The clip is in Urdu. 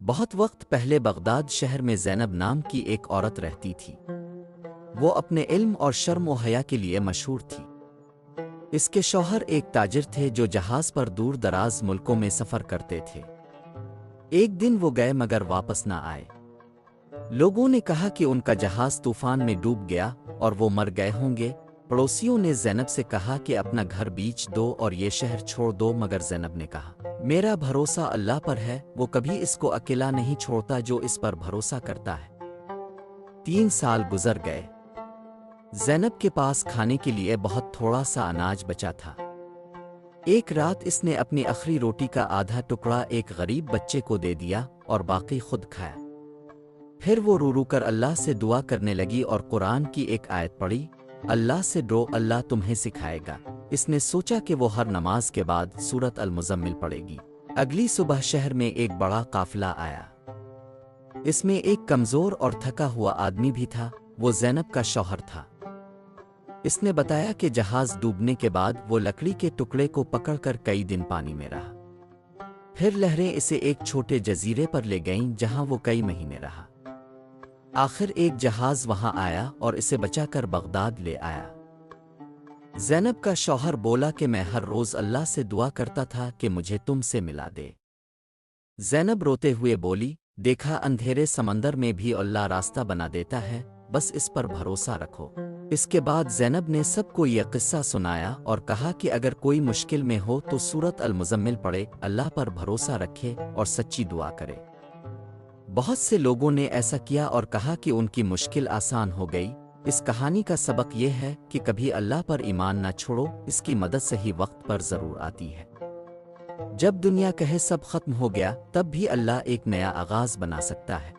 بہت وقت پہلے بغداد شہر میں زینب نام کی ایک عورت رہتی تھی۔ وہ اپنے علم اور شرم و حیا کے لیے مشہور تھی۔ اس کے شوہر ایک تاجر تھے جو جہاز پر دور دراز ملکوں میں سفر کرتے تھے۔ ایک دن وہ گئے مگر واپس نہ آئے۔ لوگوں نے کہا کہ ان کا جہاز طوفان میں ڈوب گیا اور وہ مر گئے ہوں گے۔ پڑوسیوں نے زینب سے کہا کہ اپنا گھر بیچ دو اور یہ شہر چھوڑ دو، مگر زینب نے کہا میرا بھروسہ اللہ پر ہے، وہ کبھی اس کو اکیلا نہیں چھوڑتا جو اس پر بھروسہ کرتا ہے۔ 3 سال گزر گئے۔ زینب کے پاس کھانے کے لیے بہت تھوڑا سا اناج بچا تھا۔ ایک رات اس نے اپنی آخری روٹی کا آدھا ٹکڑا ایک غریب بچے کو دے دیا اور باقی خود کھایا۔ پھر وہ رو رو کر اللہ سے دعا کرنے لگی اور قرآن کی ایک آیت پڑھی، اللہ سے ڈرو، اللہ تمہیں سکھائے گا۔ اس نے سوچا کہ وہ ہر نماز کے بعد سورۃ المزمل پڑھے گی۔ اگلی صبح شہر میں ایک بڑا قافلہ آیا۔ اس میں ایک کمزور اور تھکا ہوا آدمی بھی تھا، وہ زینب کا شوہر تھا۔ اس نے بتایا کہ جہاز ڈوبنے کے بعد وہ لکڑی کے ٹکڑے کو پکڑ کر کئی دن پانی میں رہا۔ پھر لہریں اسے ایک چھوٹے جزیرے پر لے گئیں جہاں وہ کئی مہینے رہا۔ آخر ایک جہاز وہاں آیا اور اسے بچا کر بغداد لے آیا۔ زینب کا شوہر بولا کہ میں ہر روز اللہ سے دعا کرتا تھا کہ مجھے تم سے ملا دے۔ زینب روتے ہوئے بولی، دیکھا اندھیرے سمندر میں بھی اللہ راستہ بنا دیتا ہے، بس اس پر بھروسہ رکھو۔ اس کے بعد زینب نے سب کو یہ قصہ سنایا اور کہا کہ اگر کوئی مشکل میں ہو تو سورۃ المزمل پڑھے، اللہ پر بھروسہ رکھے اور سچی دعا کرے۔ بہت سے لوگوں نے ایسا کیا اور کہا کہ ان کی مشکل آسان ہو گئی۔ اس کہانی کا سبق یہ ہے کہ کبھی اللہ پر ایمان نہ چھوڑو، اس کی مدد صحیح وقت پر ضرور آتی ہے۔ جب دنیا کہے سب ختم ہو گیا، تب بھی اللہ ایک نیا آغاز بنا سکتا ہے۔